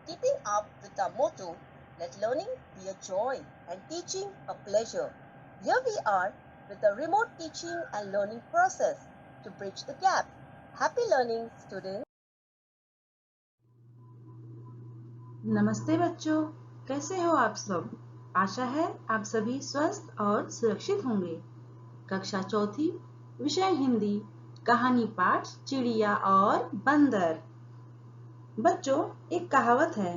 keeping up with our motto, let learning be a joy and teaching a pleasure. Here we are with a remote teaching and learning process to bridge the gap. Happy learning, students. नमस्ते बच्चों, कैसे हो आप सब? आशा है आप सभी स्वस्थ और सुरक्षित होंगे। कक्षा चौथी, विषय हिंदी, कहानी पाठ चिड़िया और बंदर। बच्चों, एक कहावत है,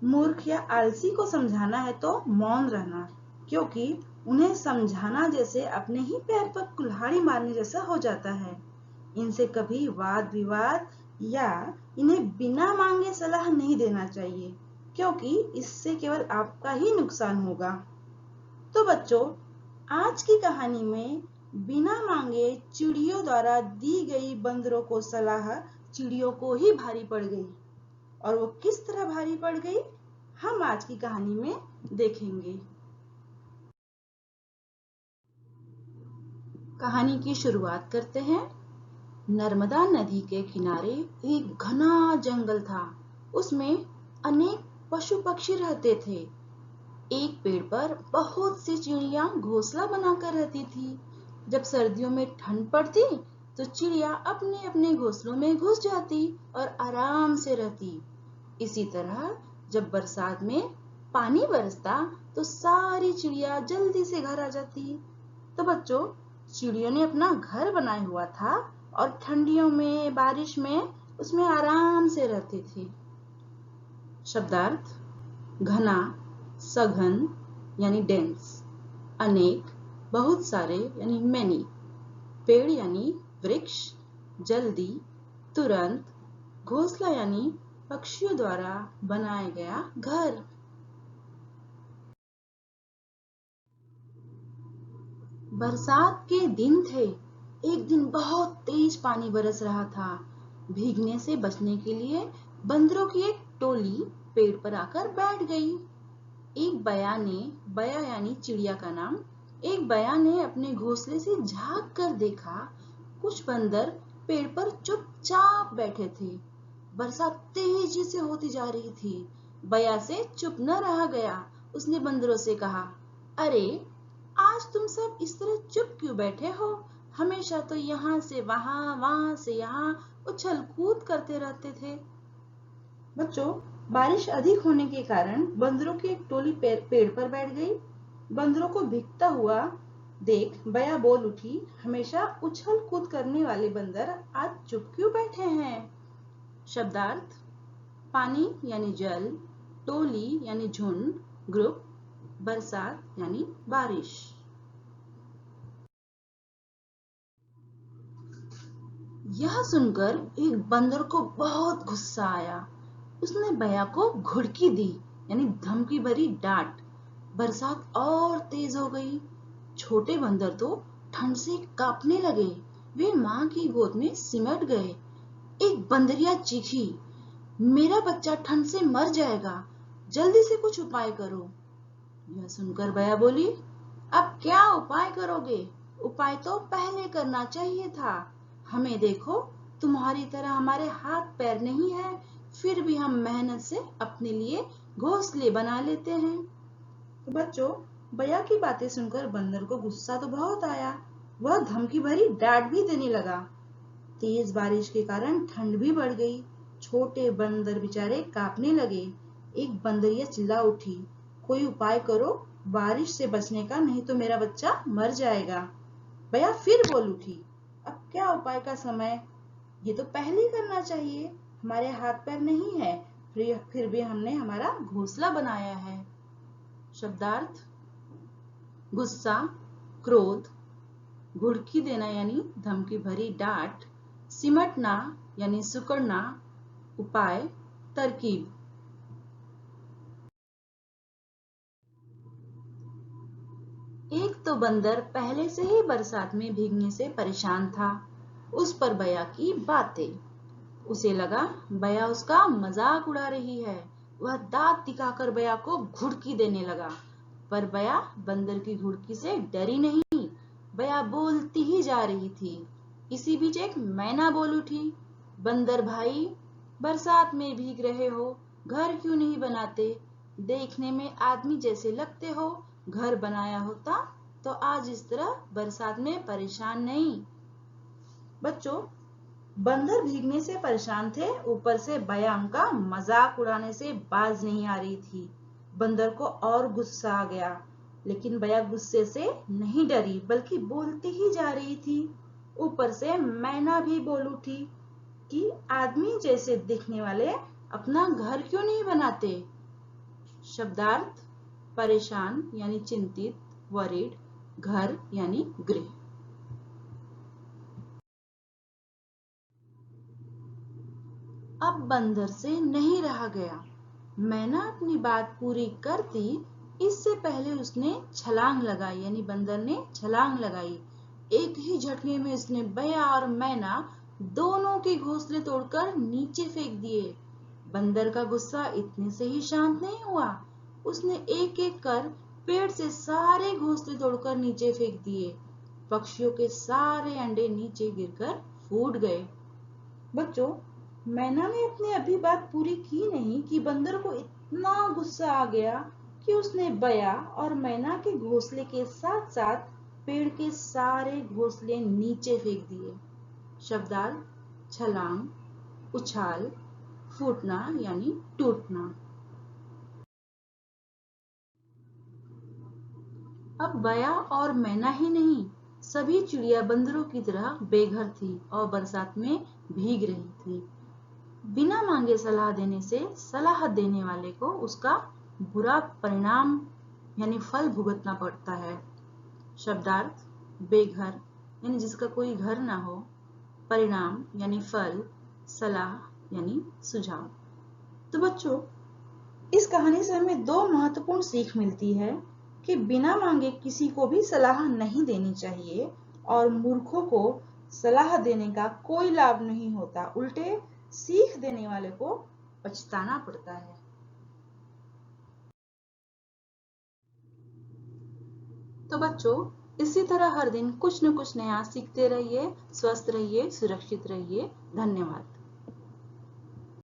मूर्ख या आलसी को समझाना है तो मौन रहना, क्योंकि उन्हें समझाना जैसे अपने ही पैर पर कुल्हाड़ी मारने जैसा हो जाता है। इनसे कभी वाद विवाद या इन्हें बिना मांगे सलाह नहीं देना चाहिए, क्योंकि इससे केवल आपका ही नुकसान होगा। तो बच्चों, आज की कहानी में बिना मांगे चिड़ियों द्वारा दी गई बंदरों को सलाह चिड़ियों को ही भारी पड़ गई। और वो किस तरह भारी पड़ गई, हम आज की कहानी में देखेंगे। कहानी की शुरुआत करते हैं। नर्मदा नदी के किनारे एक घना जंगल था। उसमें अनेक पशु पक्षी रहते थे। एक पेड़ पर बहुत सी चिड़िया घोंसला बनाकर रहती थी। जब सर्दियों में ठंड पड़ती तो चिड़िया अपने अपने घोंसलों में घुस जाती और आराम से रहती। इसी तरह जब बरसात में पानी बरसता तो सारी चिड़िया जल्दी से घर आ जाती। तो बच्चों, चिड़ियों ने अपना घर बनाया हुआ था और ठंडियों में, बारिश में उसमें आराम से रहते थे। शब्दार्थ: घना, सघन यानी डेंस, अनेक, बहुत सारे यानी मैनी, पेड़ यानी वृक्ष, जल्दी, तुरंत, घोंसला यानी पक्षियों द्वारा बनाया गया घर। बरसात के दिन थे। एक दिन बहुत तेज पानी बरस रहा था। भीगने से बचने के लिए बंदरों की एक टोली पेड़ पर आकर बैठ गई। एक बया यानी चिड़िया का नाम, एक बया ने अपने घोंसले से झांक कर देखा। कुछ बंदर पेड़ पर चुपचाप बैठे थे। बरसात तेजी से होती जा रही थी। बया से चुप न रहा गया। उसने बंदरों से कहा, अरे, आज तुम सब इस तरह चुप क्यों बैठे हो? हमेशा तो यहाँ से वहां, वहां से यहाँ उछल कूद करते रहते थे। बच्चों, बारिश अधिक होने के कारण बंदरों की एक टोली पेड़ पर बैठ गई। बंदरों को भीगता हुआ देख बया बोल उठी, हमेशा उछल कूद करने वाले बंदर आज चुप क्यों बैठे हैं? शब्दार्थ: पानी यानी जल, टोली यानी झुंड, ग्रुप, बरसात यानी बारिश। यह सुनकर एक बंदर को बहुत गुस्सा आया। उसने बया को घुड़की दी यानी धमकी भरी डांट। बरसात और तेज हो गई। छोटे बंदर तो ठंड से कांपने लगे। वे मां की गोद में सिमट गए। एक बंदरिया चीखी, मेरा बच्चा ठंड से मर जाएगा, जल्दी से कुछ उपाय करो। यह सुनकर बया बोली, अब क्या उपाय करोगे? उपाय तो पहले करना चाहिए था। हमें देखो, तुम्हारी तरह हमारे हाथ पैर नहीं है, फिर भी हम मेहनत से अपने लिए घोंसले बना लेते हैं। तो बच्चों, बया की बातें सुनकर बंदर को गुस्सा तो बहुत आया। वह धमकी भरी डांट भी देने लगा। तेज बारिश के कारण ठंड भी बढ़ गई। छोटे बंदर बेचारे कांपने लगे। एक बंदरिया चिल्ला उठी, कोई उपाय करो बारिश से बचने का, नहीं तो मेरा बच्चा मर जाएगा। बया फिर बोल उठी, अब क्या उपाय का समय? ये तो पहले करना चाहिए। हमारे हाथ पैर नहीं है, फिर भी हमने हमारा घोंसला बनाया है। शब्दार्थ: गुस्सा, क्रोध, घुड़की देना यानी धमकी भरी डांट, सिमटना यानी सुकड़ना, उपाय, तरकीब। एक तो बंदर पहले से ही बरसात में भीगने से परेशान था। उस पर बया की बातें। उसे लगा बया उसका मजाक उड़ा रही है। वह दांत दिखाकर बया को घुड़की देने लगा, पर बया बंदर की घुड़की से डरी नहीं। बया बोलती ही जा रही थी। इसी बीच एक मैना बोल उठी, बंदर भाई, बरसात में भीग रहे हो, घर क्यों नहीं बनाते? देखने में आदमी जैसे लगते हो। घर बनाया होता तो आज इस तरह बरसात में परेशान नहीं। बच्चों, बंदर भीगने से परेशान थे, ऊपर से बया उनका मजाक उड़ाने से बाज नहीं आ रही थी। बंदर को और गुस्सा आ गया, लेकिन बया गुस्से से नहीं डरी बल्कि बोलती ही जा रही थी। ऊपर से मैना भी बोल उठी कि आदमी जैसे दिखने वाले अपना घर क्यों नहीं बनाते? शब्दार्थ: परेशान यानी चिंतित, वरीड, घर यानी गृह। अब बंदर से नहीं रहा गया। मैना अपनी बात पूरी करती इससे पहले उसने छलांग लगाई, यानी बंदर ने छलांग लगाई। एक ही झटके में उसने बया और मैना दोनों के घोंसले तोड़कर नीचे फेंक दिए। बंदर का गुस्सा इतने से ही शांत नहीं हुआ। उसने एक एक कर पेड़ से सारे घोंसले तोड़कर नीचे फेंक दिए। पक्षियों के सारे अंडे नीचे गिरकर फूट गए। बच्चों, मैना ने अपनी अभी बात पूरी की नहीं कि बंदर को इतना गुस्सा आ गया कि उसने बया और मैना के घोंसले के साथ साथ पेड़ के सारे घोंसले नीचे फेंक दिए। शब्दार्थ: छलांग, उछाल, फूटना यानी टूटना। अब बया और मैना ही नहीं, सभी चिड़िया बंदरों की तरह बेघर थी और बरसात में भीग रही थी। बिना मांगे सलाह देने से सलाह देने वाले को उसका बुरा परिणाम यानी फल भुगतना पड़ता है। शब्दार्थ: बेघर यानी जिसका कोई घर ना हो, परिणाम यानी फल, सलाह यानी सुझाव। तो बच्चों, इस कहानी से हमें दो महत्वपूर्ण सीख मिलती है कि बिना मांगे किसी को भी सलाह नहीं देनी चाहिए और मूर्खों को सलाह देने का कोई लाभ नहीं होता, उल्टे सीख देने वाले को पछताना पड़ता है। तो बच्चों, इसी तरह हर दिन कुछ न कुछ नया सीखते रहिए, स्वस्थ रहिए, सुरक्षित रहिए। धन्यवाद।